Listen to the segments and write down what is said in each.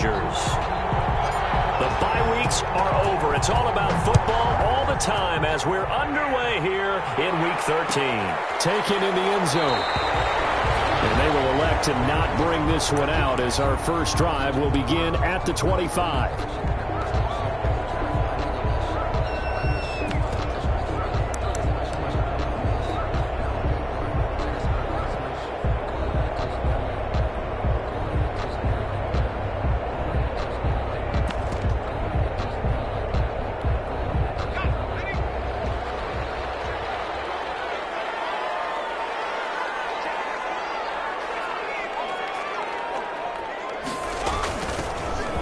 Chargers. The bye weeks are over. It's all about football all the time as we're underway here in Week 13. Taken in the end zone. And they will elect to not bring this one out as our first drive will begin at the 25.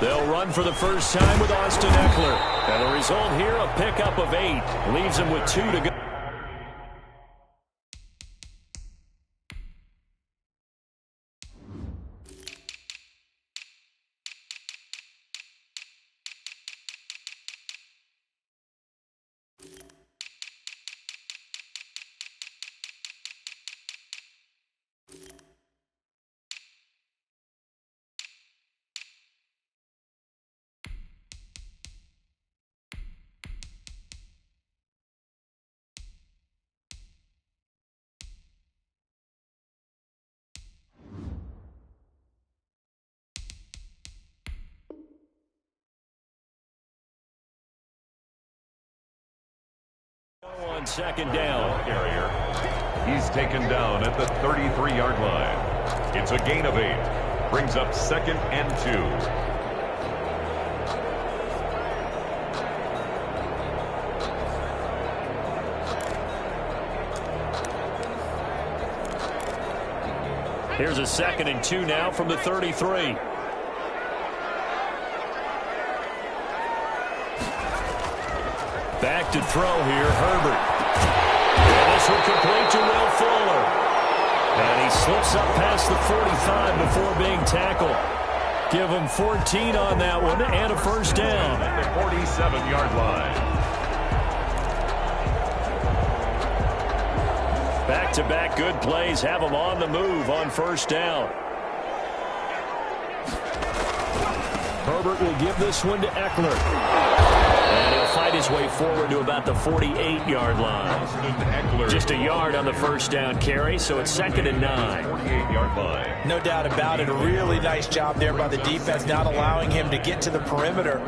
They'll run for the first time with Austin Eckler. And the result here, a pickup of 8. Leaves him with 2 to go. On second down. Carrier. He's taken down at the 33-yard line. It's a gain of 8. Brings up 2nd and 2. Here's a 2nd and 2 now from the 33. Back to throw here, Herbert. And this one complete to Will Fuller. And he slips up past the 45 before being tackled. Give him 14 on that one and a first down. At the 47-yard line. Back-to-back good plays have him on the move on first down. Herbert will give this one to Eckler. And he'll fight his way forward to about the 48-yard line. Just a yard on the first down carry, so it's 2nd and 9. 48-yard line. No doubt about it. A really nice job there by the defense, not allowing him to get to the perimeter.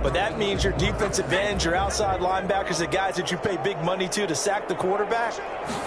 But that means your defensive ends, your outside linebackers, the guys that you pay big money to sack the quarterback,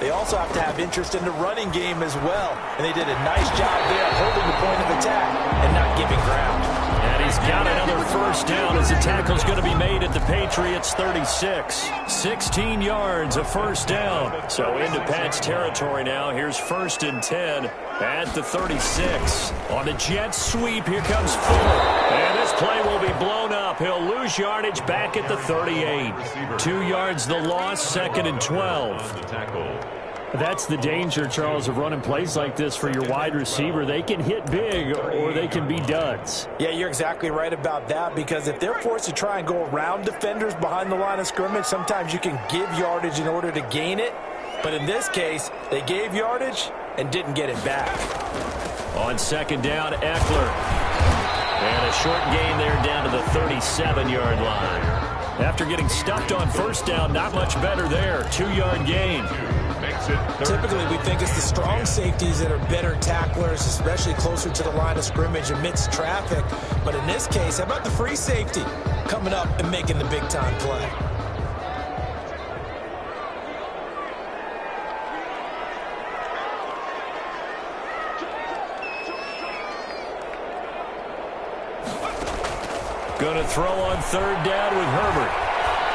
they also have to have interest in the running game as well. And they did a nice job there holding the point of attack and not giving ground. And he's got another first down as the tackle's going to be made at the Patriots 36. 16 yards, a first down. So into Pat's territory now. Here's 1st and 10 at the 36. On the jet sweep, here comes Fuller. And this play will be blown up. He'll lose yardage back at the 38. 2 yards the loss, 2nd and 12. The tackle. That's the danger, Charles, of running plays like this for your wide receiver. They can hit big or they can be duds. Yeah, you're exactly right about that, because if they're forced to try and go around defenders behind the line of scrimmage, sometimes you can give yardage in order to gain it. But in this case, they gave yardage and didn't get it back. On 2nd down, Eckler. And a short gain there down to the 37-yard line. After getting stuffed on first down, not much better there. 2-yard gain. Typically, we think it's the strong safeties that are better tacklers, especially closer to the line of scrimmage amidst traffic. But in this case, how about the free safety coming up and making the big-time play? Going to throw on 3rd down with Herbert.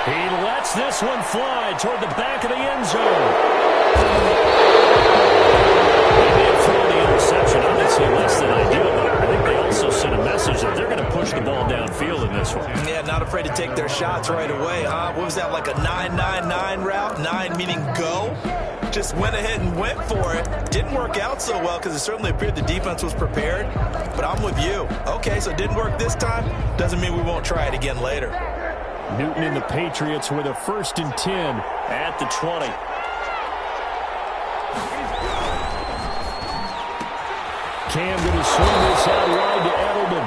He lets this one fly toward the back of the end zone. They may have thrown the interception. Obviously less than ideal, but I think they also sent a message that they're going to push the ball downfield in this one. Yeah, not afraid to take their shots right away, huh? What was that, like a 9-9-9 route? 9 meaning go? Just went ahead and went for it. Didn't work out so well because it certainly appeared the defense was prepared. But I'm with you. Okay, so it didn't work this time. Doesn't mean we won't try it again later. Newton and the Patriots with a 1st and 10 at the 20. Cam going to swing this out wide to Edelman.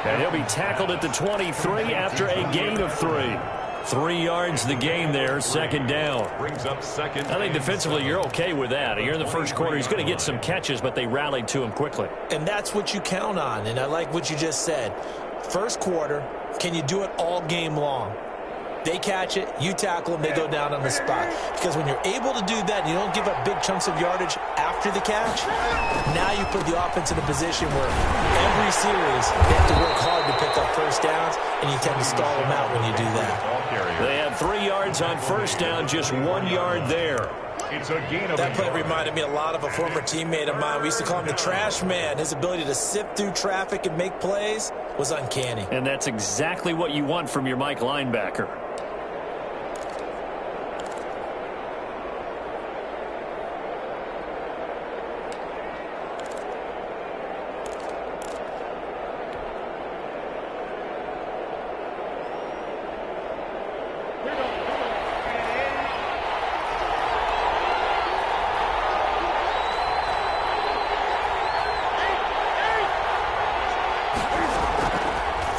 And he'll be tackled at the 23 after a gain of 3. 3 yards the gain there, second down. Brings up second. I think defensively you're okay with that. Here in the first quarter, he's going to get some catches, but they rallied to him quickly. And that's what you count on, and I like what you just said. First quarter, can you do it all game long? They catch it, you tackle them, they go down on the spot. Because when you're able to do that, and you don't give up big chunks of yardage after the catch, now you put the offense in a position where every series they have to work hard to pick up first downs, and you tend to stall them out when you do that. They had 3 yards on first down, just 1 yard there. It's a gain of that play reminded me a lot of a former teammate of mine. We used to call him the trash man. His ability to sift through traffic and make plays was uncanny. And that's exactly what you want from your Mike linebacker.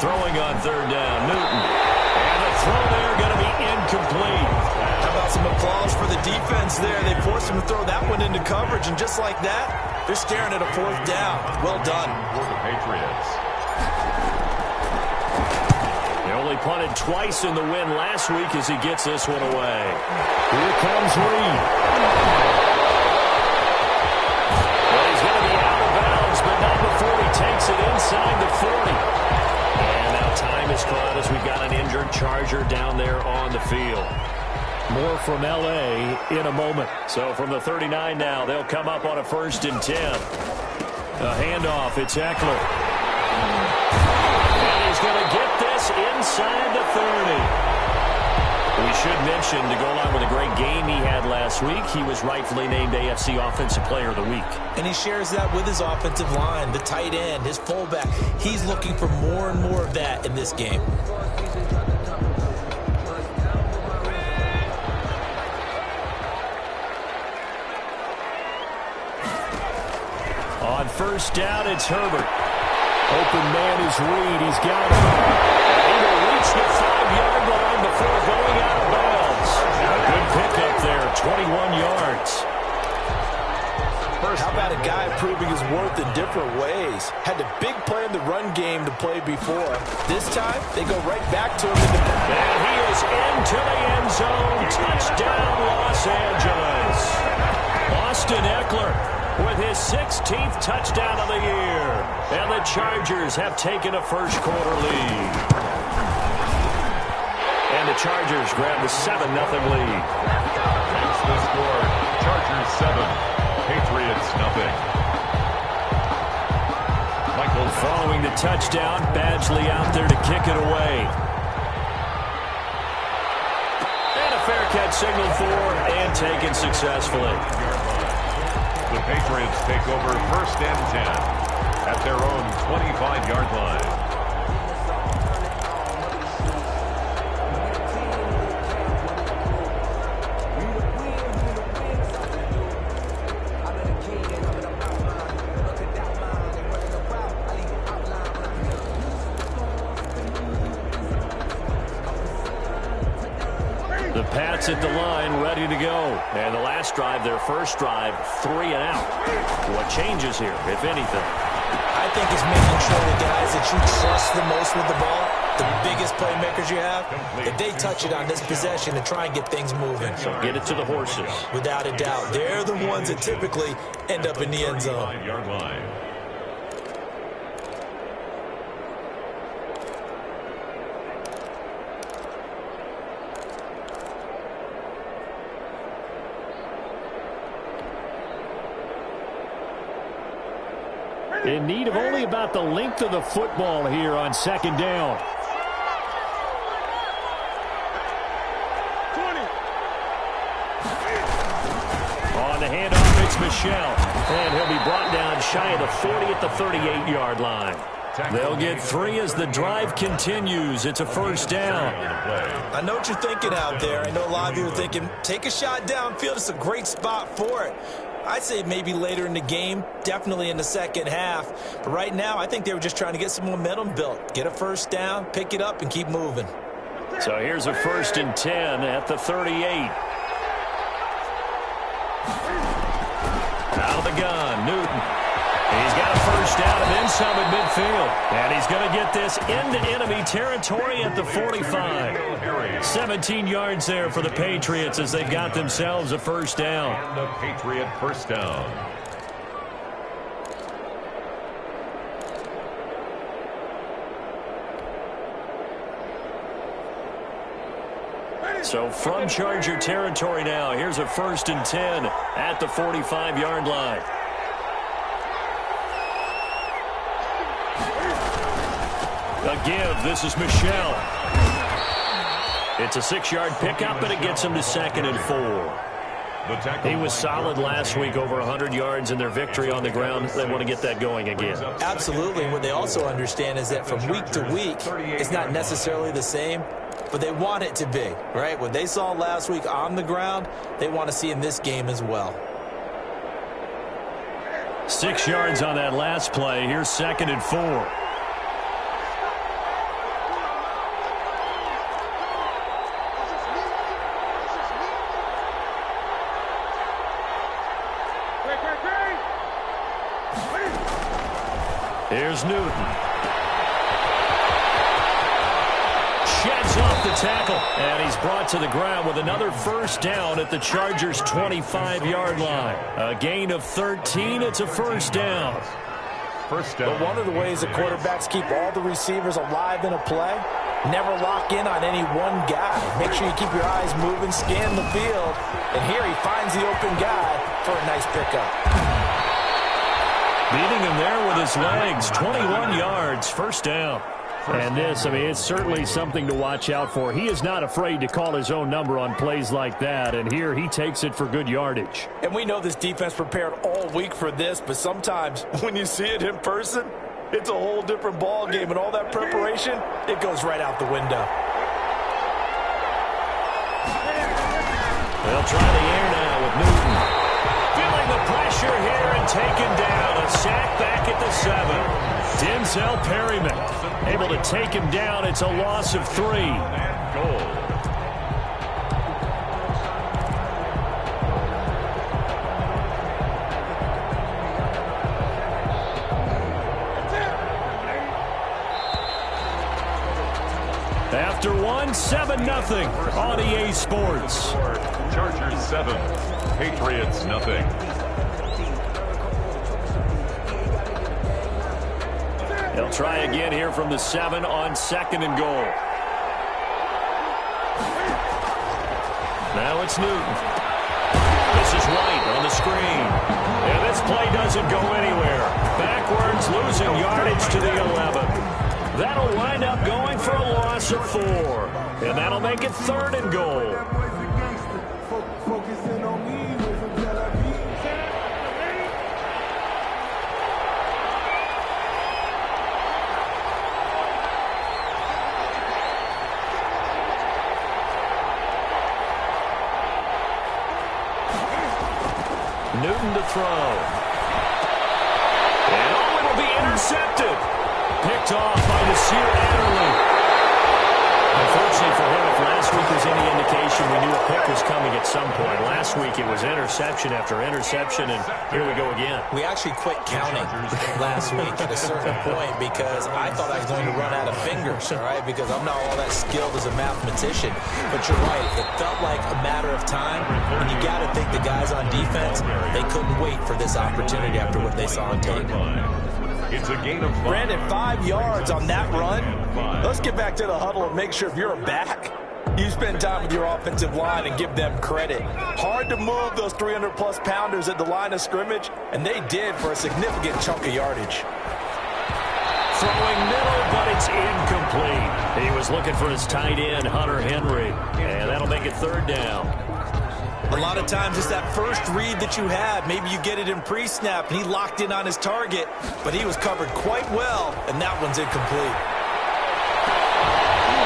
Throwing on third down, Newton. And the throw there going to be incomplete. How about some applause for the defense there? They forced him to throw that one into coverage, and just like that, they're staring at a fourth down. Well done. For the Patriots. He only punted twice in the win last week as he gets this one away. Here comes Reed. Well, he's going to be out of bounds, but not before he takes it inside the 40. Time is caught as we've got an injured Charger down there on the field. More from L.A. in a moment. So from the 39 now, they'll come up on a 1st and 10. A handoff, it's Eckler. And he's going to get this inside the 30. We should mention, to go along with a great game he had last week, he was rightfully named AFC Offensive Player of the Week. And he shares that with his offensive line, the tight end, his fullback. He's looking for more and more of that in this game. On first down, it's Herbert. Open man is Reed. He's got it. He will reach the 5-yard line before going out of bounds. A good pickup there, 21 yards. How about a guy proving his worth in different ways? Had a big play in the run game to play before. This time, they go right back to him. And he is into the end zone. Touchdown, Los Angeles. Austin Eckler with his 16th touchdown of the year. And the Chargers have taken a first quarter lead. And the Chargers grab the 7-0 lead. That's the score. Chargers 7. Patriots nothing. Michael following the touchdown. Badgley out there to kick it away. And a fair catch signaled for and taken successfully. The Patriots take over 1st and 10 at their own 25-yard line. The Pats at the line, ready to go. And the last drive, their first drive, 3 and out. What changes here, if anything? I think it's making sure the guys that you trust the most with the ball, the biggest playmakers you have, that they touch it on this possession to try and get things moving. So get it to the horses. Without a doubt. They're the ones that typically end up in the end zone. 5-yard line. In need of only about the length of the football here on 2nd down. 20. On the handoff, it's Michelle. And he'll be brought down shy of the 40 at the 38-yard line. They'll get 3 as the drive continues. It's a 1st down. I know what you're thinking out there. I know a lot of you are thinking, take a shot downfield. It's a great spot for it. I'd say maybe later in the game, definitely in the second half. But right now, I think they were just trying to get some momentum built. Get a first down, pick it up, and keep moving. So here's a 1st and 10 at the 38. Out of the gun, Newton. He's got a first down and then some at midfield. And he's going to get this into enemy territory at the 45. 17 yards there for the Patriots as they've got themselves a first down. And the Patriot first down. So from Charger territory now, here's a 1st and 10 at the 45-yard line. A give. This is Michelle. It's a 6-yard pickup, and it gets him to 2nd and 4. He was solid last week, over 100 yards in their victory on the ground. They want to get that going again. Absolutely. What they also understand is that from week to week, it's not necessarily the same, but they want it to be, right? What they saw last week on the ground, they want to see in this game as well. 6 yards on that last play. Here's 2nd and 4. Here's Newton. Sheds off the tackle, and he's brought to the ground with another first down at the Chargers' 25-yard line. A gain of 13. It's a first down. First down. But one of the ways the quarterbacks keep all the receivers alive in a play, never lock in on any one guy. Make sure you keep your eyes moving, scan the field, and here he finds the open guy for a nice pickup. Beating him there with his legs. 21 yards, first down. And this, I mean, it's certainly something to watch out for. He is not afraid to call his own number on plays like that, and here he takes it for good yardage. And we know this defense prepared all week for this, but sometimes when you see it in person, it's a whole different ball game, and all that preparation, it goes right out the window. They'll try the air now with Newton. Feeling the pressure here and taken down. A sack back at the 7. Denzel Perryman able to take him down. It's a loss of 3. And goal. After 7-0 on EA Sports. Chargers 7, Patriots nothing. They'll try again here from the 7 on 2nd and goal. Now it's Newton. This is White on the screen. And this play doesn't go anywhere. Backwards, losing yardage to the 11. That'll wind up going for a loss of 4. And that'll make it 3rd and goal. Newton to throw. And it'll be intercepted. Picked off by Nasir Adderley. Unfortunately for him, if last week was any indication, we knew a pick was coming at some point. Last week it was interception after interception, and here we go again. We actually quit counting last week at a certain point because I thought I was going to run out of fingers, all right, because I'm not all that skilled as a mathematician. But you're right, it felt like a matter of time, and you got to think the guys on defense, they couldn't wait for this opportunity after what they saw on tape. It's a gain of 5. Brandon, 5 yards on that run. Let's get back to the huddle and make sure if you're a back, you spend time with your offensive line and give them credit. Hard to move those 300-plus pounders at the line of scrimmage, and they did for a significant chunk of yardage. Throwing middle, but it's incomplete. He was looking for his tight end, Hunter Henry, and that'll make it 3rd down. A lot of times it's that first read that you have. Maybe you get it in pre-snap, and he locked in on his target, but he was covered quite well, and that one's incomplete.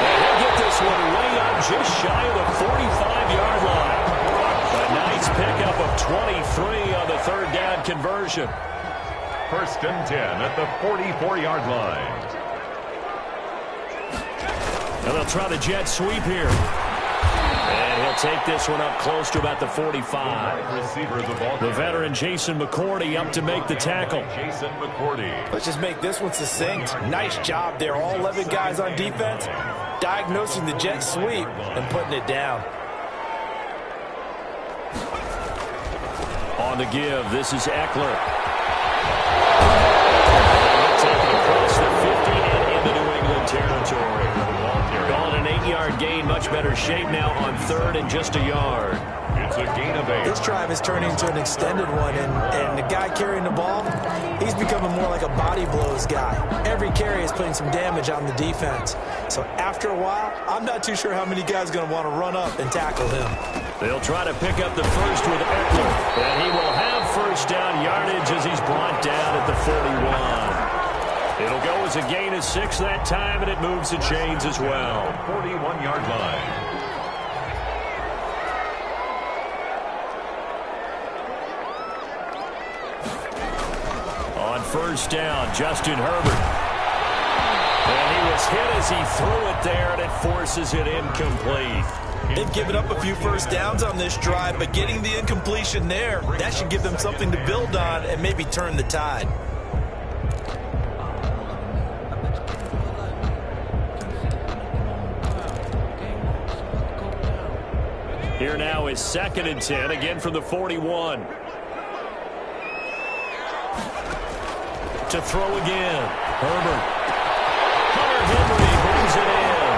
And he'll get this one way up just shy of the 45-yard line. A nice pickup of 23 on the conversion. 1st and 10 at the 44-yard line. And they'll try the jet sweep here. And he'll take this one up close to about the 45. The veteran Jason McCourty up to make the tackle. Jason McCourty. Let's just make this one succinct. Nice job there. All 11 guys on defense diagnosing the jet sweep and putting it down. On the give, this is Eckler. Taken across the 50 and into New England territory. Calling an 8-yard gain, much better shape now on 3rd and just a yard. It's a gain of 8. This drive is turning into an extended one, and the guy carrying the ball, he's becoming more like a body blows guy. Every carry is putting some damage on the defense. So after a while, I'm not too sure how many guys are going to want to run up and tackle him. They'll try to pick up the first with Eckler, and he will have first down yardage as he's brought down at the 41. It'll go as a gain of 6 that time, and it moves the chains as well. 41-yard line. On 1st down, Justin Herbert. And he was hit as he threw it there, and it forces it incomplete. They've given up a few first downs on this drive, but getting the incompletion there, that should give them something to build on and maybe turn the tide. Here now is 2nd and 10, again from the 41. To throw again. Herbert. Hunter Henry brings it in.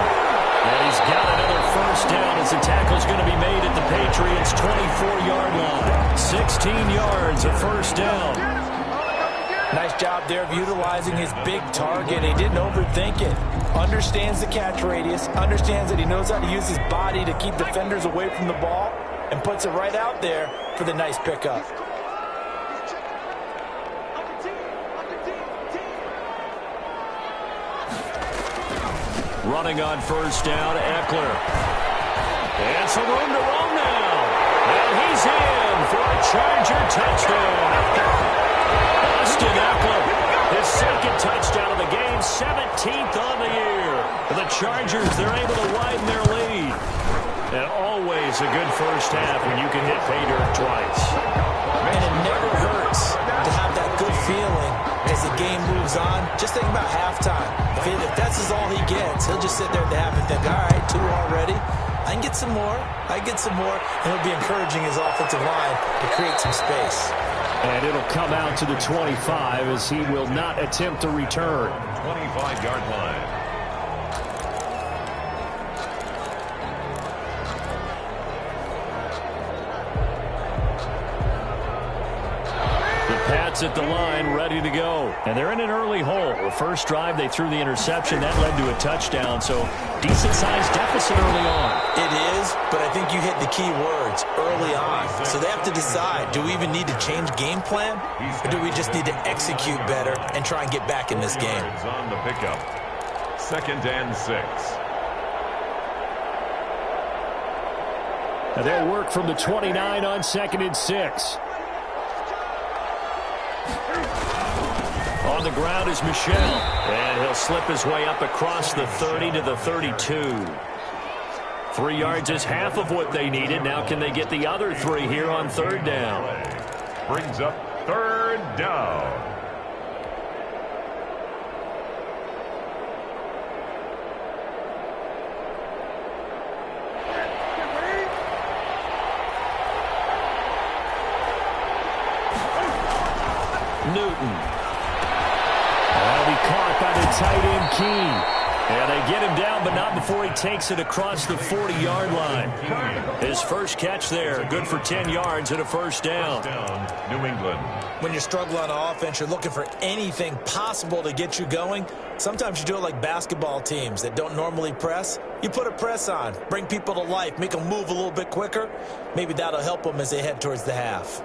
And he's got another first down as the tackle's going to be made at the Patriots' 24-yard line. 16 yards, a first down. Nice job there of utilizing his big target. He didn't overthink it. Understands the catch radius, understands that he knows how to use his body to keep defenders away from the ball, and puts it right out there for the nice pickup. Running on first down, Eckler. And some room to roam now. And he's in for a Charger touchdown. Austin Eckler, his 2nd touchdown of the game, 17th on the year. The Chargers, they're able to widen their lead. And always a good first half when you can hit pay dirt twice. And it never hurts to have that good feeling as the game moves on. Just think about halftime. If that's all he gets, he'll just sit there at the half and think, all right, 2 already. I can get some more. I can get some more. And he'll be encouraging his offensive line to create some space. And it'll come out to the 25 as he will not attempt to return. 25-yard line. Pats at the line, ready to go. And they're in an early hole. The first drive, they threw the interception. That led to a touchdown, so decent-sized deficit early on. It is, but I think you hit the key words, early on. So they have to decide, do we even need to change game plan, or do we just need to execute better and try and get back in this game? On the pickup. 2nd and 6. And they'll work from the 29 on 2nd and 6. On the ground is Michel, and he'll slip his way up across the 30 to the 32. 3 yards is half of what they needed. Now can they get the other 3 here on 3rd down? Brings up 3rd down. Newton. That'll be caught by the tight end Key. And they get him down, but not before he takes it across the 40-yard line. His first catch there, good for 10 yards and a first down. New England. When you struggle on offense, you're looking for anything possible to get you going. Sometimes you do it like basketball teams that don't normally press. You put a press on, bring people to life, make them move a little bit quicker. Maybe that'll help them as they head towards the half.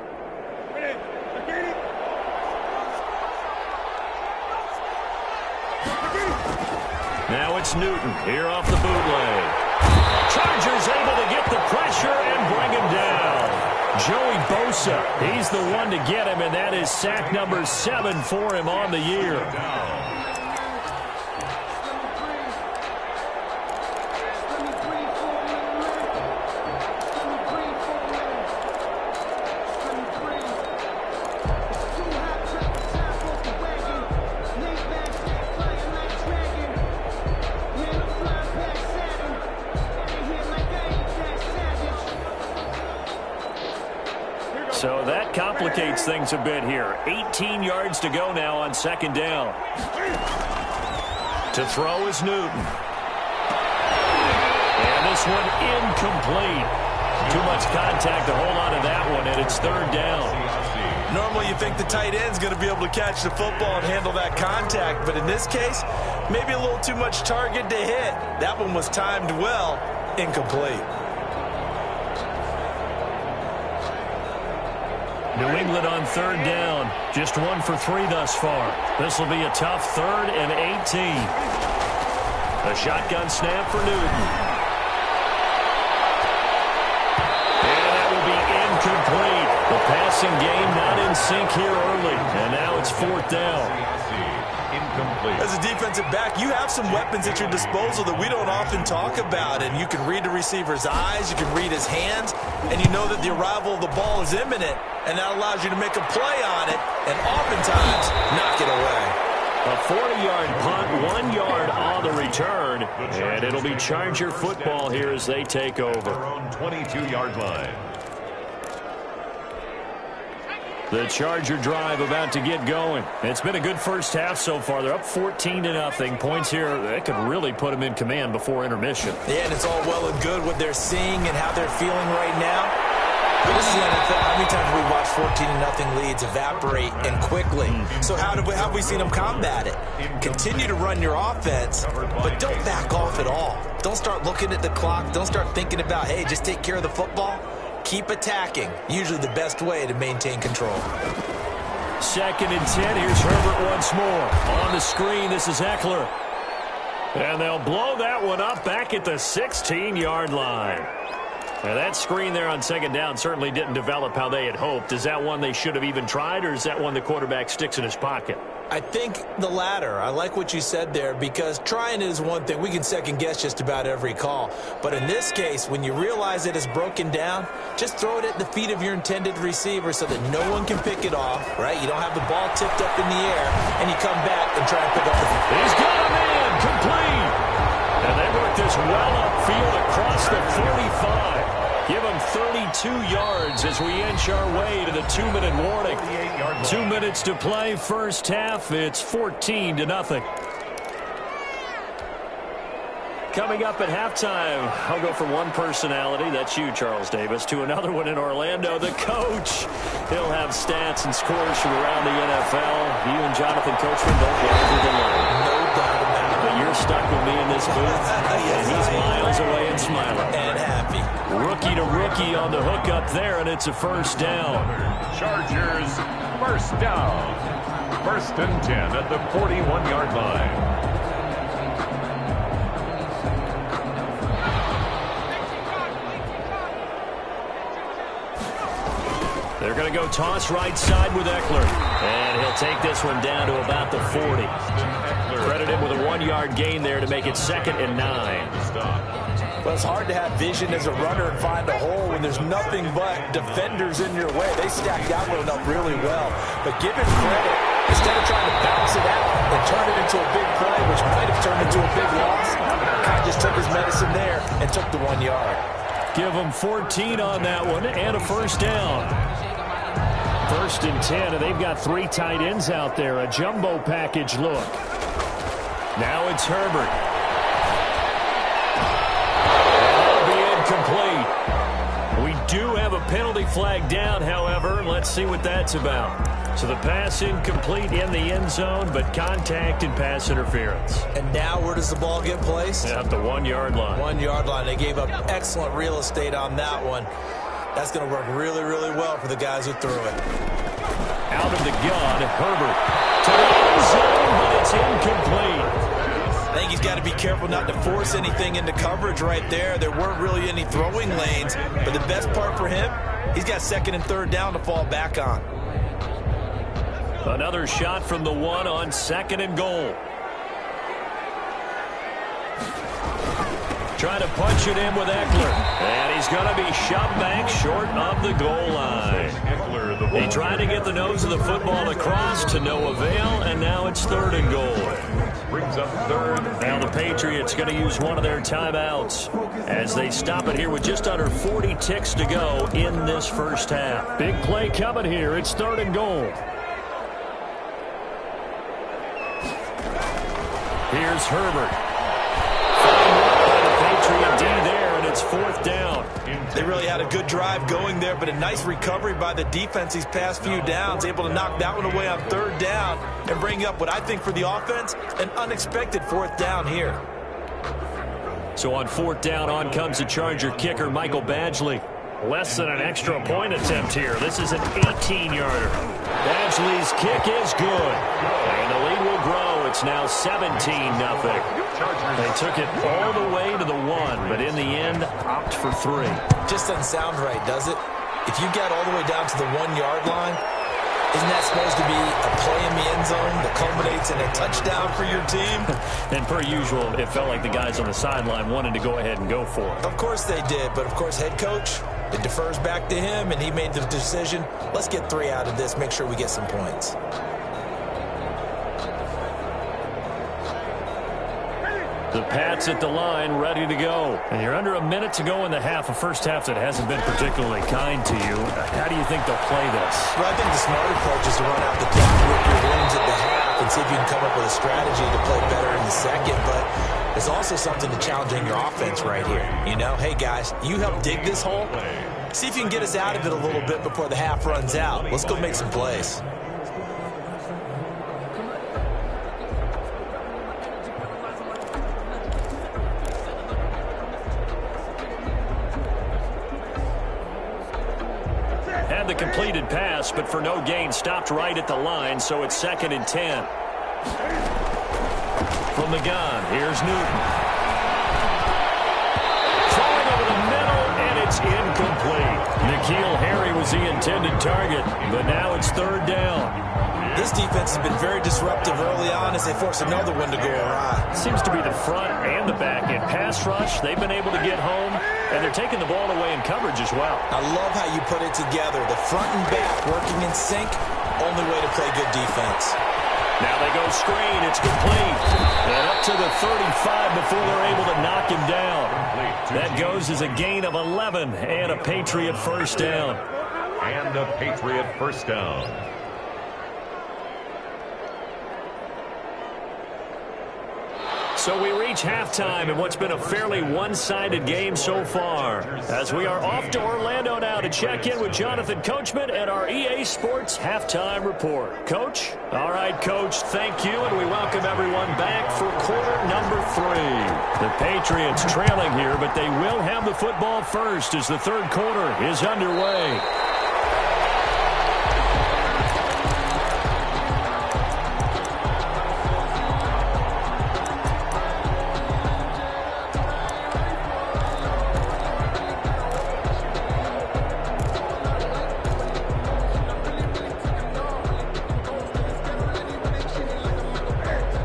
Now it's Newton here off the bootleg. Chargers able to get the pressure and bring him down. Joey Bosa, he's the one to get him, and that is sack number 7 for him on the year. So that complicates things a bit here. 18 yards to go now on second down. To throw is Newton. And this one incomplete. Too much contact to hold on to that one, and it's third down. Normally you think the tight end's going to be able to catch the football and handle that contact, but in this case, maybe a little too much target to hit. That one was timed well, incomplete. New England on third down. Just 1 for 3 thus far. This will be a tough 3rd and 18. A shotgun snap for Newton. And that will be incomplete. The passing game not in sync here early. And now it's 4th down. As a defensive back, you have some weapons at your disposal that we don't often talk about, and you can read the receiver's eyes, you can read his hands, and you know that the arrival of the ball is imminent, and that allows you to make a play on it, and oftentimes knock it away. A 40-yard punt, 1 yard on the return, and it'll be Charger football here as they take over. Their own 22-yard line. The Charger drive about to get going. It's been a good first half so far. They're up 14-0. Points here, that could really put them in command before intermission. Yeah, and it's all well and good what they're seeing and how they're feeling right now. But this is the NFL. How many times have we watched 14-0 leads evaporate and quickly? So how have we seen them combat it? Continue to run your offense, but don't back off at all. Don't start looking at the clock. Don't start thinking about, hey, just take care of the football. Keep attacking. Usually the best way to maintain control. 2nd and 10. Here's Herbert once more. On the screen, this is Eckler. And they'll blow that one up back at the 16-yard line. Now that screen there on 2nd down certainly didn't develop how they had hoped. Is that one they should have even tried, or is that one the quarterback sticks in his pocket? I think the latter. I like what you said there, because trying is one thing. We can second-guess just about every call. But in this case, when you realize it is broken down, just throw it at the feet of your intended receiver so that no one can pick it off, right? You don't have the ball tipped up in the air, and you come back and try and pick up the football. He's got a man, complete. And they work this well upfield across the 45. Give them 32 yards as we inch our way to the 2-minute warning. 2 minutes to play, first half. It's 14-0. Coming up at halftime, I'll go from one personality, that's you, Charles Davis, to another one in Orlando, the coach. He'll have stats and scores from around the NFL. You and Jonathan Coachman don't get anything alone. No doubt about it. But you're stuck with me in this booth, and he's miles away and smiling. And happy. Rookie to rookie on the hook up there, and it's a first down. Chargers, first down. 1st and 10 at the 41-yard line. They're going to go toss right side with Eckler. And he'll take this one down to about the 40. Credit him with a 1-yard gain there to make it 2nd and 9. Well, it's hard to have vision as a runner and find a hole when there's nothing but defenders in your way. They stacked that one up really well. But give him credit. Instead of trying to bounce it out and turn it into a big play, which might have turned into a big loss, kind of just took his medicine there and took the 1 yard. Give him 14 on that one and a first down. 1st and 10, and they've got 3 tight ends out there. A jumbo package look. Now it's Herbert. And that'll be incomplete. We do have a penalty flag down, however. Let's see what that's about. So the pass incomplete in the end zone, but contact and pass interference. And now where does the ball get placed? At the 1 yard line. 1 yard line. They gave up excellent real estate on that one. That's going to work really, really well for the guys who threw it. Out of the gun, Herbert. To the end zone, but it's incomplete. I think he's got to be careful not to force anything into coverage right there. There weren't really any throwing lanes, but the best part for him, He's got second and third down to fall back on. Another shot from the one on second and goal. Trying to punch it in with Eckler. And he's going to be shoved back short of the goal line. He tried to get the nose of the football across to no avail, and now it's third and goal. Brings up third. Now the Patriots going to use one of their timeouts as they stop it here with just under 40 ticks to go in this first half. Big play coming here. It's third and goal. Here's Herbert. By the Patriot D there, and it's fourth down. They really had a good drive going there, but a nice recovery by the defense these past few downs, able to knock that one away on third down and bring up what I think for the offense, an unexpected fourth down here. So on fourth down, on comes the Charger kicker, Michael Badgley. Less than an extra point attempt here. This is an 18-yarder. Badgley's kick is good. And the lead will grow. It's now 17-0. They took it all the way to the one, but in the end, opt for three. Just doesn't sound right, does it? If you get all the way down to the 1 yard line, isn't that supposed to be a play in the end zone that culminates in a touchdown for your team? And per usual, it felt like the guys on the sideline wanted to go ahead and go for it. Of course they did, but of course head coach, it defers back to him, and he made the decision, let's get 3 out of this, make sure we get some points. The Pats at the line, ready to go. And you're under a minute to go in the half, a first half that hasn't been particularly kind to you. How do you think they'll play this? Well, I think the smart approach is to run out the clock with your wins at the half and see if you can come up with a strategy to play better in the second. But there's also something to challenging your offense right here. You know, hey, guys, you help dig this hole. See if you can get us out of it a little bit before the half runs out. Let's go make some plays. Had the completed pass, but for no gain, stopped right at the line, so it's 2nd and 10. From the gun, here's Newton. Throwing over the middle, and it's incomplete. N'Keal Harry was the intended target, but now it's third down. This defense has been very disruptive early on as they force another one to go awry. Seems to be the front and the back end. Pass rush, they've been able to get home, and they're taking the ball away in coverage as well. I love how you put it together. The front and back working in sync, only way to play good defense. Now they go screen. It's complete. And up to the 35 before they're able to knock him down. That goes as a gain of 11 and a Patriot first down. And a Patriot first down. So we reach halftime in what's been a fairly one-sided game so far. As we are off to Orlando now to check in with Jonathan Coachman at our EA Sports Halftime Report. Coach? All right, Coach, thank you, and we welcome everyone back for quarter number 3. The Patriots trailing here, but they will have the football first as the third quarter is underway.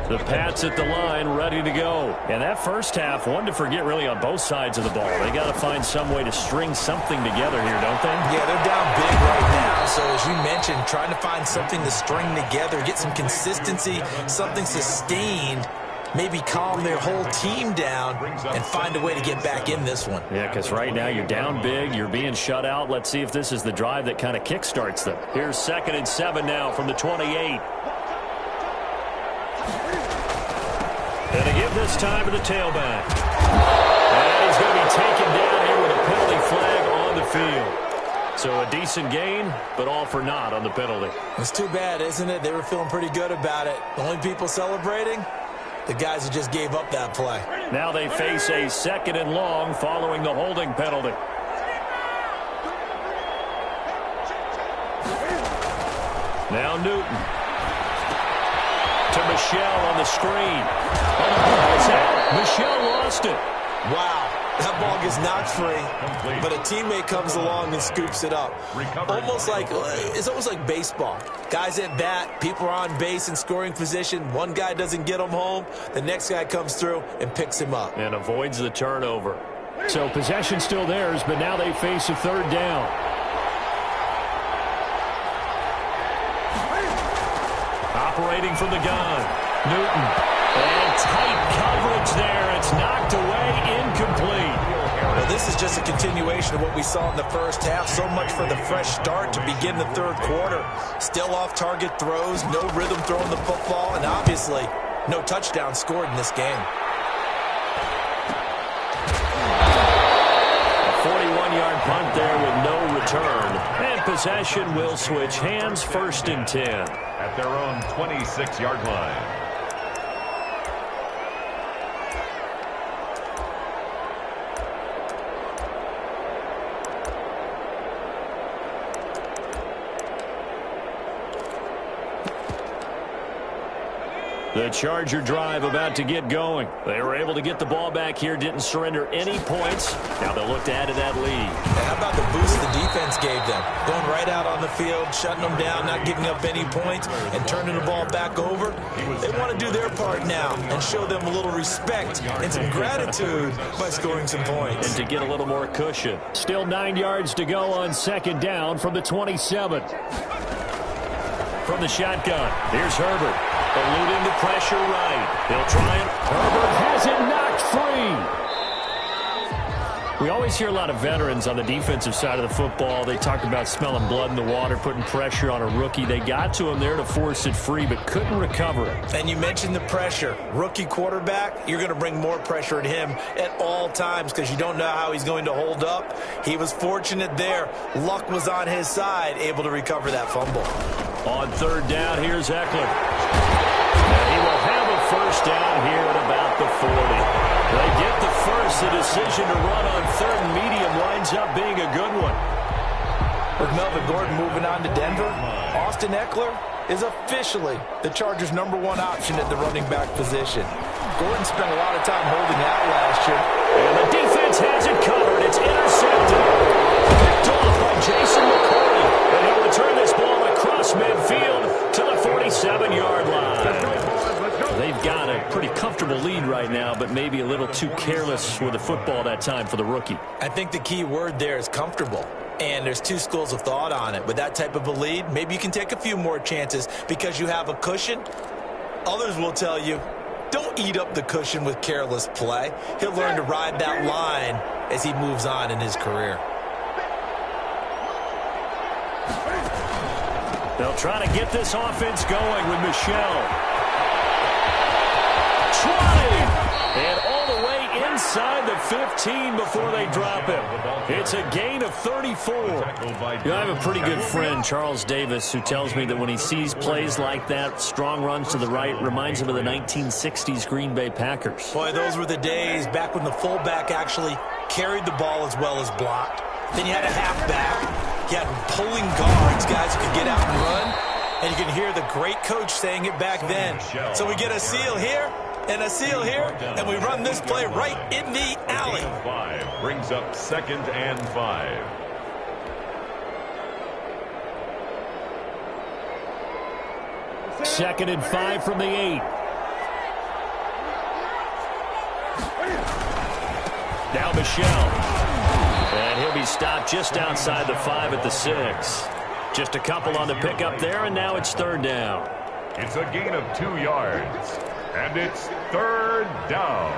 The Pats at the line, ready to go. And that first half, one to forget really on both sides of the ball. They got to find some way to string something together here, don't they? Yeah, they're down big right now. So as you mentioned, trying to find something to string together, get some consistency, something sustained, maybe calm their whole team down and find a way to get back in this one. Yeah, because right now you're down big, you're being shut out. Let's see if this is the drive that kind of kickstarts them. Here's 2nd and 7 now from the 28. And to give this time to the tailback. And he's going to be taken down here with a penalty flag on the field. So a decent gain, but all for naught on the penalty. It's too bad, isn't it? They were feeling pretty good about it. The only people celebrating, the guys who just gave up that play. Now they face a 2nd and long following the holding penalty. Now Newton. To Michelle on the screen. Michelle lost it. Wow, that ball gets knocked free, but a teammate comes along and scoops it up. It's almost like baseball. Guys at bat, people are on base in scoring position. One guy doesn't get him home. The next guy comes through and picks him up. And avoids the turnover. So possession still theirs, but now they face a third down. Operating from the gun, Newton. And tight coverage there. It's knocked away, incomplete. Well, this is just a continuation of what we saw in the first half. So much for the fresh start to begin the third quarter. Still off-target throws, no rhythm throwing the football, and obviously no touchdown scored in this game. A 41-yard punt there with no return. And possession will switch hands, 1st and 10. At their own 26-yard line. The Charger drive about to get going. They were able to get the ball back here, didn't surrender any points. Now they'll look to add to that lead. And how about the boost the defense gave them? Going right out on the field, shutting them down, not giving up any points, and turning the ball back over. They want to do their part now and show them a little respect and some gratitude by scoring some points. And to get a little more cushion. Still 9 yards to go on 2nd down from the 27. From the shotgun, here's Herbert. Eluding the pressure right. They'll try it. Herbert has it knocked free. We always hear a lot of veterans on the defensive side of the football. They talk about smelling blood in the water, putting pressure on a rookie. They got to him there to force it free, but couldn't recover it. And you mentioned the pressure. Rookie quarterback, you're going to bring more pressure at him at all times because you don't know how he's going to hold up. He was fortunate there. Luck was on his side, able to recover that fumble. On 3rd down, here's Eckler. And he will have a 1st down here at about the 40. They get the first. The decision to run on 3rd and medium winds up being a good one. With Melvin Gordon moving on to Denver, Austin Eckler is officially the Chargers' #1 option at the running back position. Gordon spent a lot of time holding out last year. And the defense has it covered. It's intercepted. Picked off by Jason McCourty. And he'll return this ball across midfield to the 47-yard line. They've got a pretty comfortable lead right now, but maybe a little too careless with the football that time for the rookie. I think the key word there is comfortable. And there's two schools of thought on it. With that type of a lead, maybe you can take a few more chances because you have a cushion. Others will tell you, don't eat up the cushion with careless play. He'll learn to ride that line as he moves on in his career. They'll try to get this offense going with Michel. Trotting! And all the way inside the 15 before they drop him. It's a gain of 34. I have a pretty good friend, Charles Davis, who tells me that when he sees plays like that, strong runs to the right, reminds him of the 1960s Green Bay Packers. Boy, those were the days back when the fullback actually carried the ball as well as blocked. Then you had a halfback. You had pulling guards, guys who could get out and run. And you can hear the great coach saying it back then. So we get a seal here and a seal here, and we run this play right in the alley. 5 brings up 2nd and 5. Second and 5 from the 8. Now Michel. And he'll be stopped just outside the 5 at the 6. Just a couple on the pickup there, and now it's 3rd down. It's a gain of 2 yards, and it's 3rd down.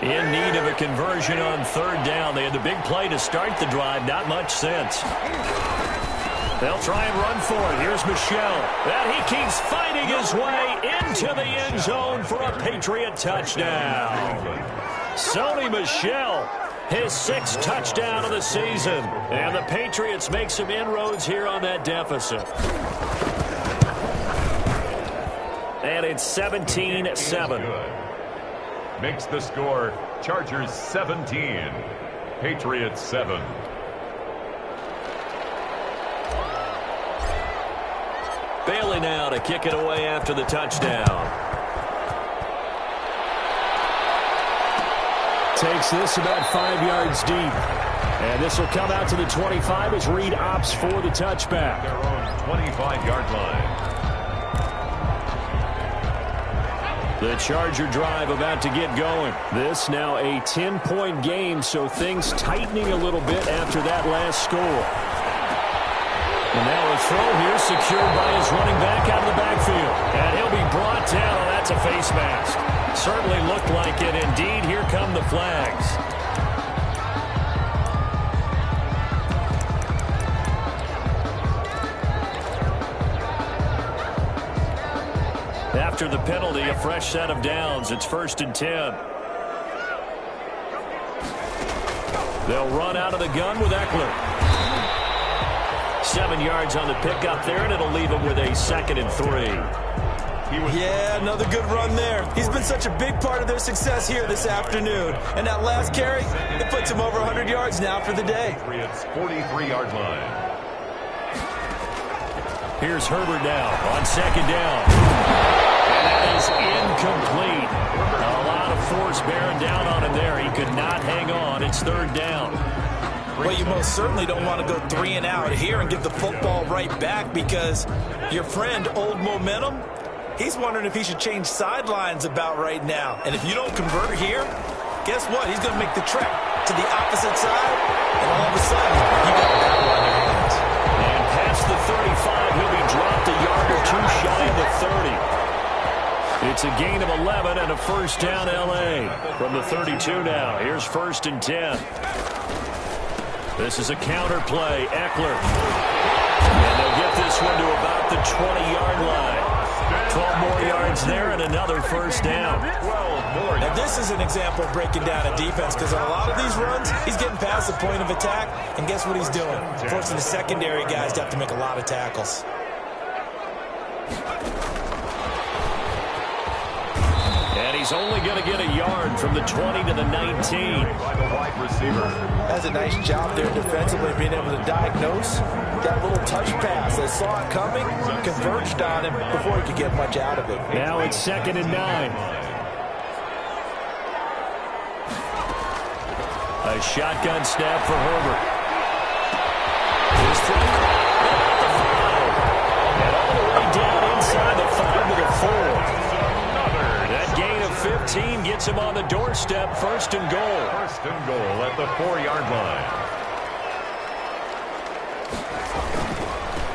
In need of a conversion on 3rd down. They had the big play to start the drive. Not much sense. They'll try and run for it. Here's Michel. And he keeps fighting his way into the end zone for a Patriot touchdown. Sony Michel, his 6th touchdown of the season. And the Patriots make some inroads here on that deficit. And it's 17-7. Makes the score Chargers 17, Patriots 7. Bagley now to kick it away after the touchdown. Takes this about 5 yards deep. And this will come out to the 25 as Reed opts for the touchback. Their own 25-yard line. The Charger drive about to get going. This now a 10-point game, so things tightening a little bit after that last score. And now a throw here secured by his running back out of the backfield. And he'll be brought down. Oh, that's a face mask. Certainly looked like it. Indeed, here come the flags. After the penalty, a fresh set of downs. It's 1st and 10. They'll run out of the gun with Eckler. 7 yards on the pickup there, and it'll leave him with a 2nd and 3. Yeah, another good run there. He's been such a big part of their success here this afternoon. And that last carry, it puts him over 100 yards now for the day. It's 43-yard line. Here's Herbert now on 2nd down. And that is incomplete. A lot of force bearing down on him there. He could not hang on. It's 3rd down. Well, you most certainly don't want to go 3 and out here and give the football right back because your friend, Old Momentum, he's wondering if he should change sidelines about right now. And if you don't convert here, guess what? He's going to make the trek to the opposite side, and all of a sudden, you got that one in your hands. And past the 35, he'll be dropped a yard or two shy of the 30. It's a gain of 11 and a 1st down L.A. From the 32 now. Here's 1st and 10. This is a counter play. Eckler. And they'll get this one to about the 20-yard line. 12 more yards there and another 1st down. Now, this is an example of breaking down a defense because on a lot of these runs, he's getting past the point of attack, and guess what he's doing? Forcing the secondary guys to have to make a lot of tackles. And he's only going to get a yard from the 20 to the 19. By the wide receiver. That's a nice job there defensively, being able to diagnose that little touch pass. They saw it coming, converged on him before he could get much out of it. Now it's 2nd and 9. A shotgun snap for Herbert. He's thrown at the 5. And all the way down inside the 5 to the 4. That gain of 15 gets him on the doorstep. 1st and goal. 1st and goal at the 4-yard line.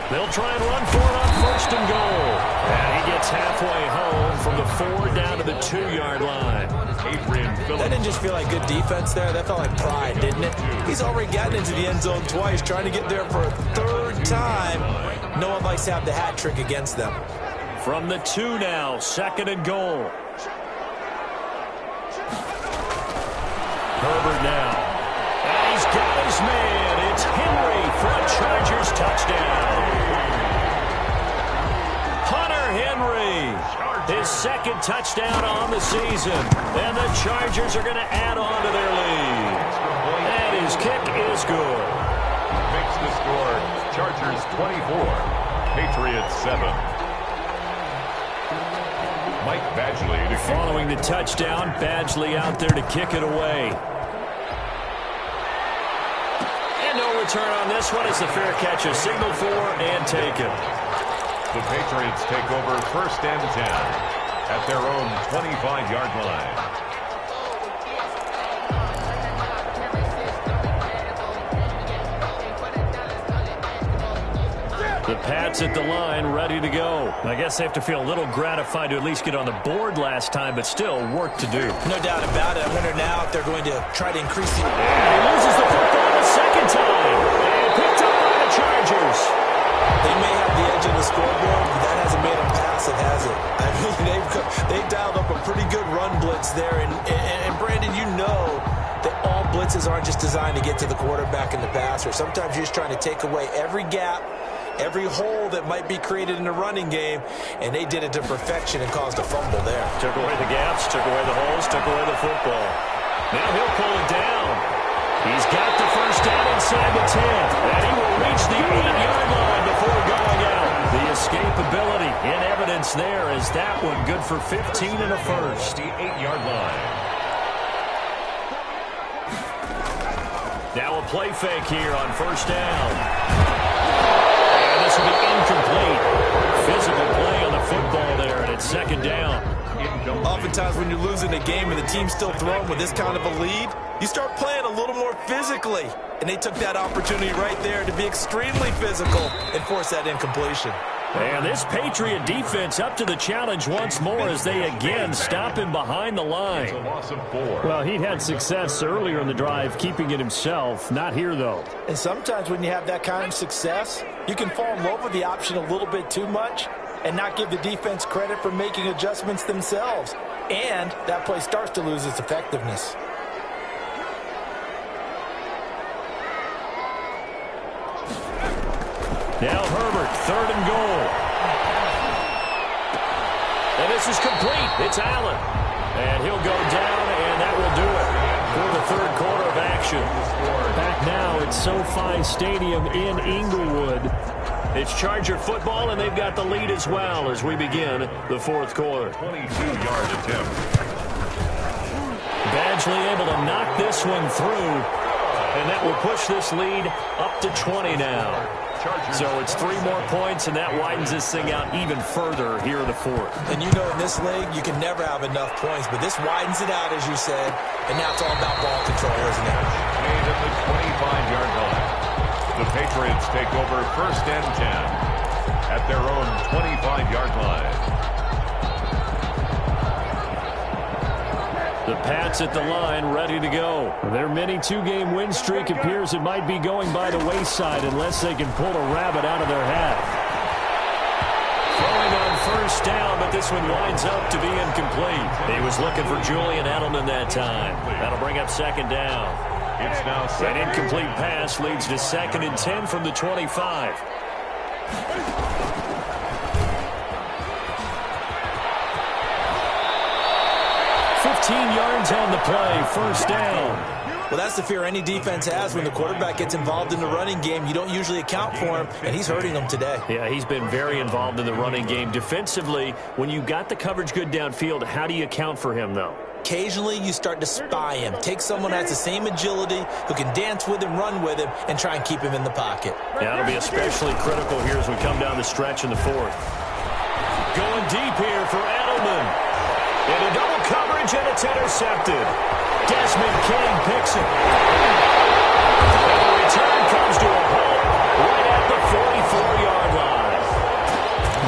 They'll try and run for it on 1st and goal. And he gets halfway home from the 4 down to the 2-yard line. That didn't just feel like good defense there. That felt like pride, didn't it? He's already gotten into the end zone twice, trying to get there for a 3rd time. No one likes to have the hat trick against them. From the 2 now, 2nd and goal. Herbert now. And he's got his man. It's Henry for a Chargers touchdown. Hunter Henry. His 2nd touchdown on the season. And the Chargers are going to add on to their lead. And his kick is good. Makes the score Chargers 24, Patriots 7. Mike Badgley to following the touchdown. Badgley out there to kick it away. And no return on this one. It's a fair catch, a signal for and taken. The Patriots take over 1st and 10 at their own 25-yard line. The Pats at the line, ready to go. I guess they have to feel a little gratified to at least get on the board last time, but still work to do. No doubt about it. I wonder now if they're going to try to increase the... And he loses the football the 2nd time. And picked up by the Chargers. They may have the edge of the scoreboard, but that hasn't made them pass it, has it? I mean, they've dialed up a pretty good run blitz there. And Brandon, you know that all blitzes aren't just designed to get to the quarterback and the passer. Sometimes you're just trying to take away every gap, every hole that might be created in the running game, and they did it to perfection and caused a fumble there. Took away the gaps, took away the holes, took away the football. Now he'll pull it down. He's got the 1st down inside the 10, and he will reach the 8-yard line before going out. The escapability pass there as that one good for 15 and a first. 8-yard line. Now a play fake here on first down. And this will be incomplete. Physical play on the football there, and it's second down. Oftentimes when you're losing a game and the team's still throwing with this kind of a lead, you start playing a little more physically. And they took that opportunity right there to be extremely physical and force that incompletion. And this Patriot defense up to the challenge once more as they again stop him behind the line. It's a loss of 4. Well, he'd had success earlier in the drive keeping it himself. Not here, though. And sometimes when you have that kind of success, you can fall in love with the option a little bit too much and not give the defense credit for making adjustments themselves. And that play starts to lose its effectiveness. Now Herbert, third and goal. And this is complete. It's Allen. And he'll go down, and that will do it for the third quarter of action. Back now at SoFi Stadium in Inglewood. It's Charger football, and they've got the lead as well as we begin the fourth quarter. 22-yard attempt. Badgley able to knock this one through, and that will push this lead up to 20 now. So it's 3 more points, and that widens this thing out even further here in the fourth. And you know in this league, you can never have enough points, but this widens it out, as you said, and now it's all about ball control, isn't it? Made at the 25-yard line. The Patriots take over first and 10 at their own 25-yard line. The Pats at the line, ready to go. Their mini 2-game win streak appears it might be going by the wayside unless they can pull a rabbit out of their hat. Throwing on first down, but this one winds up to be incomplete. He was looking for Julian Edelman that time. That'll bring up second down. It's now An incomplete pass leads to second and 10 from the 25. 15 yards on the play, first down. Well, that's the fear any defense has when the quarterback gets involved in the running game. You don't usually account for him, and he's hurting them today. Yeah, he's been very involved in the running game. Defensively, when you got the coverage good downfield, how do you account for him, though? Occasionally, you start to spy him. Take someone that has the same agility, who can dance with him, run with him, and try and keep him in the pocket. Yeah, that'll be especially critical here as we come down the stretch in the fourth. Going deep here for Edelman. Into double coverage, and it's intercepted. Desmond King picks it. And the return comes to a halt right at the 44-yard line.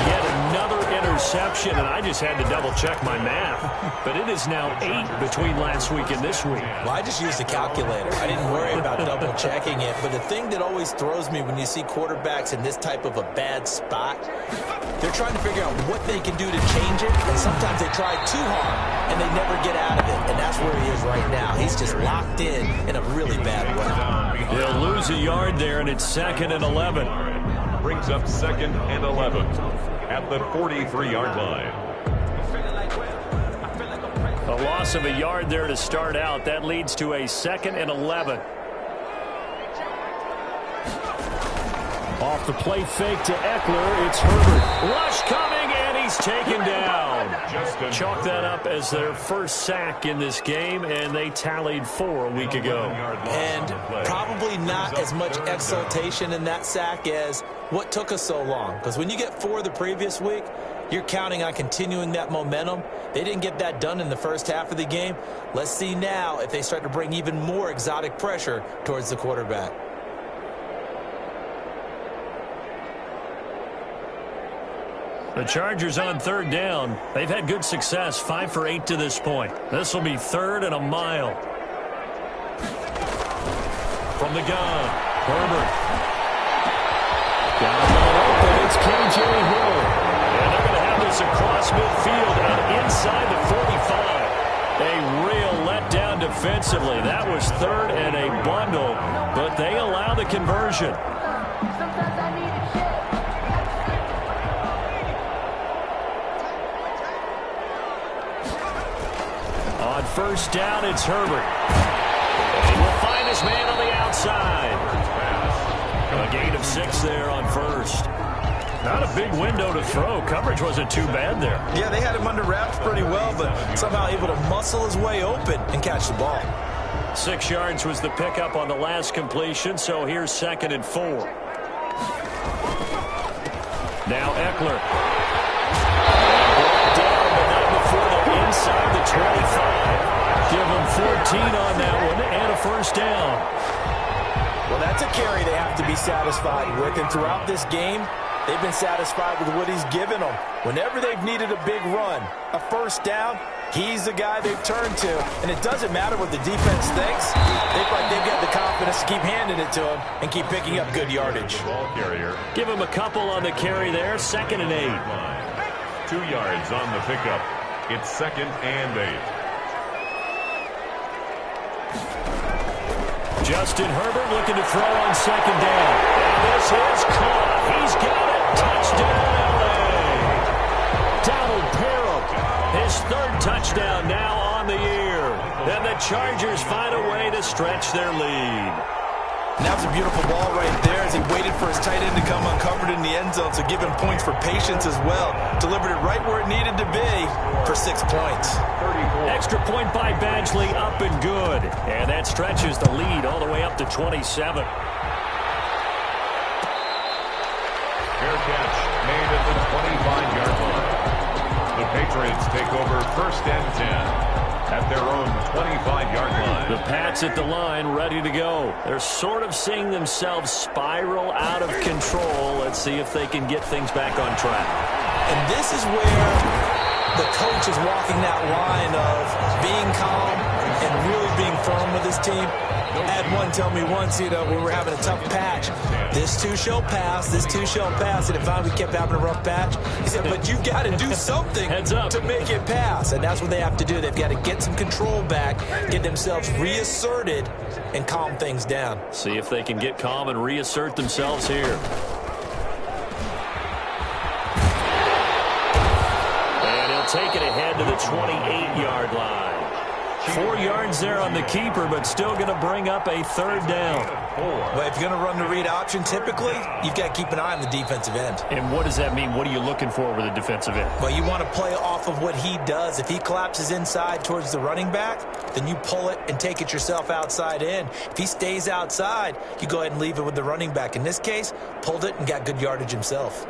Yet another interception, and I just had to double-check my math. But it is now 8 between last week and this week. Well, I just used a calculator. I didn't worry about double-checking it. But the thing that always throws me when you see quarterbacks in this type of a bad spot, they're trying to figure out what they can do to change it, and sometimes they try too hard, and they never get out of it, and that's where he is right now. He's just locked in a really bad way. They'll lose a yard there, and it's second and 11. Brings up second and 11 at the 43-yard line. A loss of a yard there to start out. That leads to a second and 11. Off the play fake to Eckler, it's Herbert. Rush coming, and he's taken down. Chalk that up as their first sack in this game, and they tallied 4 a week ago. And probably not as much exultation in that sack as what took us so long. Because when you get 4 the previous week, you're counting on continuing that momentum. They didn't get that done in the first half of the game. Let's see now if they start to bring even more exotic pressure towards the quarterback. The Chargers on third down. They've had good success, 5 for 8 to this point. This will be third and a mile. From the gun, Herbert. Got him all open. It's KJ Hill. And they're going to have this across midfield and inside the 45. A real letdown defensively. That was third and a bundle, but they allow the conversion. On first down, it's Herbert. And he will find his man on the outside. A gain of 6 there on first. Not a big window to throw. Coverage wasn't too bad there. Yeah, they had him under wraps pretty well, but somehow able to muscle his way open and catch the ball. 6 yards was the pickup on the last completion, so here's 2nd and 4. Now Eckler. Down, but not before they're inside the 25. Give them 14 on that one and a first down. Well, that's a carry they have to be satisfied with, and throughout this game, they've been satisfied with what he's given them. Whenever they've needed a big run, a first down, he's the guy they've turned to. And it doesn't matter what the defense thinks. They've got the confidence to keep handing it to him and keep picking up good yardage. Ball carrier. Give him a couple on the carry there. 2nd and 8. 2 yards on the pickup. It's 2nd and 8. Justin Herbert looking to throw on 2nd down. And this is caught. He's got it. Touchdown, L.A. Donald Parham, his 3rd touchdown now on the year. And the Chargers find a way to stretch their lead. And that was a beautiful ball right there as he waited for his tight end to come uncovered in the end zone, so give him points for patience as well. Delivered it right where it needed to be for 6 points. 34. Extra point by Badgley, up and good. And that stretches the lead all the way up to 27. Fair catch made at the 25-yard line. The Patriots take over 1st and 10 at their own 25-yard line. The Pats at the line, ready to go. They're sort of seeing themselves spiral out of control. Let's see if they can get things back on track. And this is where the coach is walking that line of being calm and really being firm with his team. I had one tell me once, when we were having a tough patch, this too shall pass, this too shall pass, and finally we kept having a rough patch. He said, but you've got to do something to make it pass, and that's what they have to do. They've got to get some control back, get themselves reasserted, and calm things down. See if they can get calm and reassert themselves here. And he'll take it ahead to the 28-yard line. 4 yards there on the keeper, but still going to bring up a 3rd down. But if you're going to run the read option, typically, you've got to keep an eye on the defensive end. And what does that mean? What are you looking for with a defensive end? Well, you want to play off of what he does. If he collapses inside towards the running back, then you pull it and take it yourself outside in. If he stays outside, you go ahead and leave it with the running back. In this case, pulled it and got good yardage himself.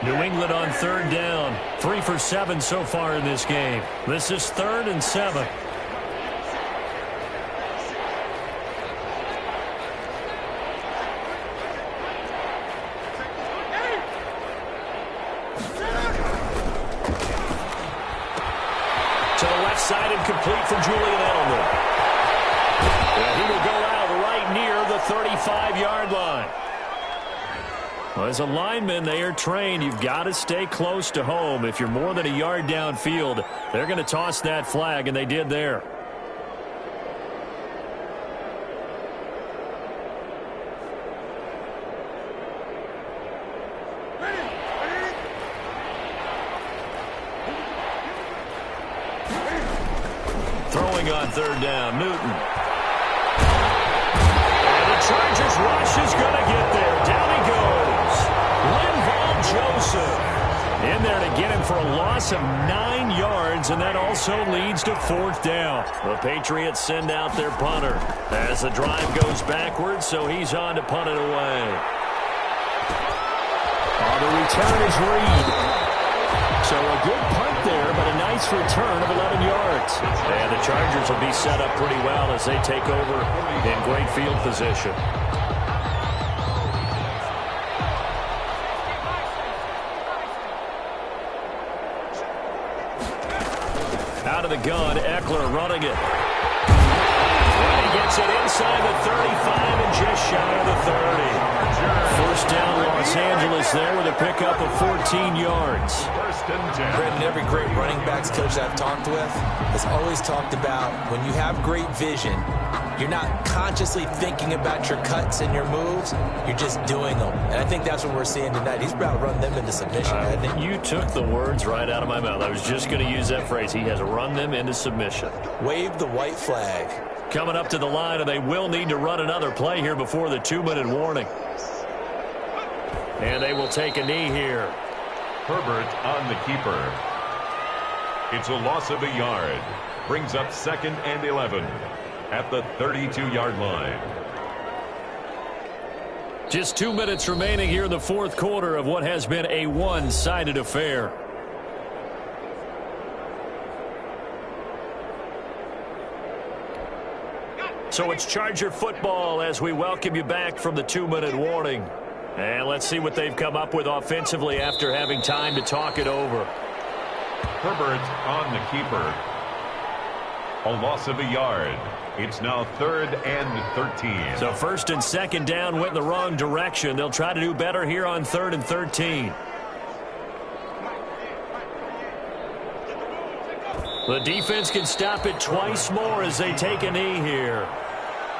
New England on 3rd down. 3 for 7 so far in this game. This is 3rd and 7. To the left side and complete for Julian Edelman. And he will go out right near the 35-yard line. Well, as a lineman, they are trained. You've got to stay close to home. If you're more than a yard downfield, they're going to toss that flag, and they did there. Throwing on 3rd down, Newton. And the Chargers rush is going to get there. Down he goes. Linval Joseph in there to get him for a loss of 9 yards, and that also leads to 4th down. The Patriots send out their punter as the drive goes backwards, so he's on to punt it away. The return is Reed. So a good punt there, but a nice return of 11 yards. And the Chargers will be set up pretty well as they take over in great field position. Out of the gun, Eckler running it. And he gets it inside the 35 and just shy of the 30. First down, Los Angeles there with a pickup of 14 yards. Brendan, every great running backs coach I've talked with has always talked about when you have great vision, You're not consciously thinking about your cuts and your moves. You're just doing them. And I think that's what we're seeing tonight. He's about to run them into submission, hasn't he? You took the words right out of my mouth. I was just going to use that phrase. He has run them into submission. Wave the white flag. Coming up to the line, and they will need to run another play here before the 2-minute warning. And they will take a knee here. Herbert on the keeper. It's a loss of a yard. Brings up 2nd and 11 at the 32-yard line. Just 2 minutes remaining here in the fourth quarter of what has been a one-sided affair. So it's Charger football as we welcome you back from the 2-minute warning. And let's see what they've come up with offensively after having time to talk it over. Herbert on the keeper. A loss of a yard. It's now 3rd and 13. So 1st and 2nd down went in the wrong direction. They'll try to do better here on 3rd and 13. The defense can stop it twice more as they take a knee here.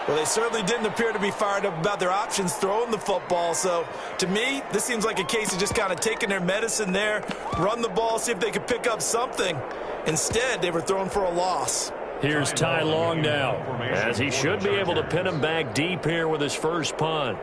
Well, they certainly didn't appear to be fired up about their options throwing the football. So, to me, this seems like a case of just kind of taking their medicine there, run the ball, see if they could pick up something. Instead, they were thrown for a loss. Here's Ty Long now, as he should be able to pin him back deep here with his first punt.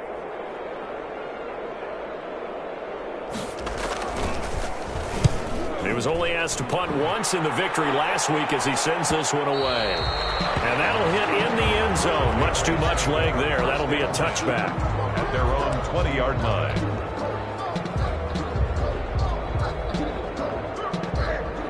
He was only asked to punt once in the victory last week as he sends this one away. And that'll hit in the end zone. Much too much leg there. That'll be a touchback. At their own 20-yard line.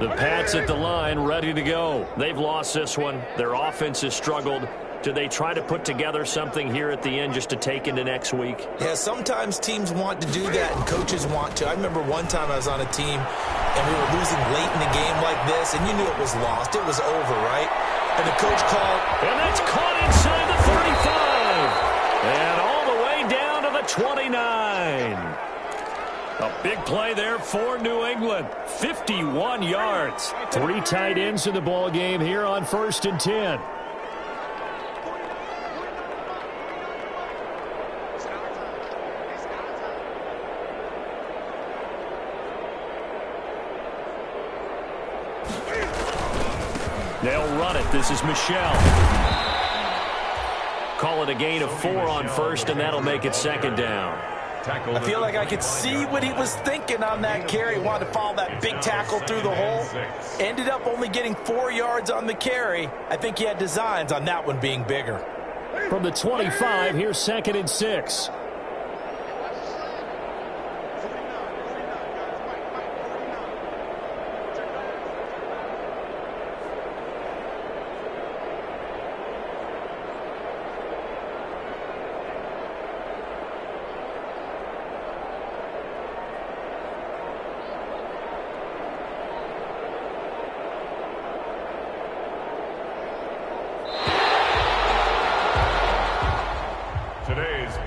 The Pats at the line ready to go. They've lost this one. Their offense has struggled. Do they try to put together something here at the end just to take into next week? Yeah, sometimes teams want to do that and coaches want to. I remember one time I was on a team and we were losing late in the game like this, and you knew it was lost. It was over, right? And the coach called. And that's caught inside the 35. And all the way down to the 29. A big play there for New England. 51 yards. 3 tight ends in the ball game here on 1st and 10. They'll run it. This is Michelle. Call it a gain of 4 on 1st, and that'll make it 2nd down. I feel like I could see what he was thinking on that carry. He wanted to follow that big tackle through the hole. Ended up only getting 4 yards on the carry. I think he had designs on that one being bigger. From the 25, here's 2nd and 6.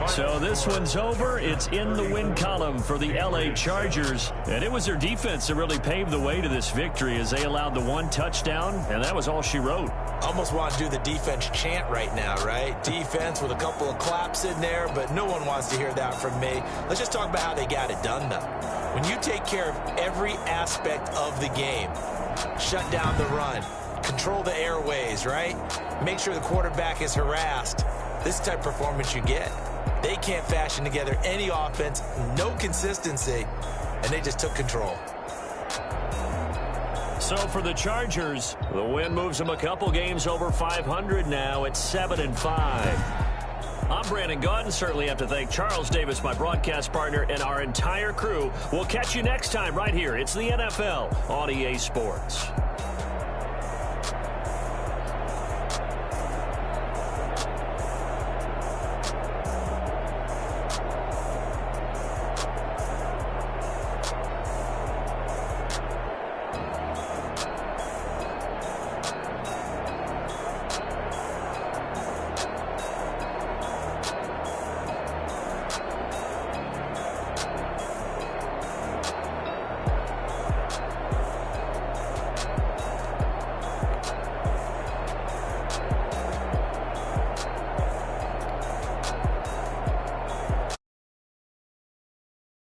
So this one's over. It's in the win column for the LA Chargers. And it was their defense that really paved the way to this victory as they allowed the 1 touchdown, and that was all she wrote. Almost want to do the defense chant right now, right? Defense with a couple of claps in there, but no one wants to hear that from me. Let's just talk about how they got it done, though. When you take care of every aspect of the game, shut down the run, control the airways, right? Make sure the quarterback is harassed. This type of performance you get. They can't fashion together any offense, no consistency, and they just took control. So for the Chargers, the win moves them a couple games over 500 now at 7-5. I'm Brandon Gaudin. Certainly have to thank Charles Davis, my broadcast partner, and our entire crew. We'll catch you next time right here. It's the NFL on EA Sports.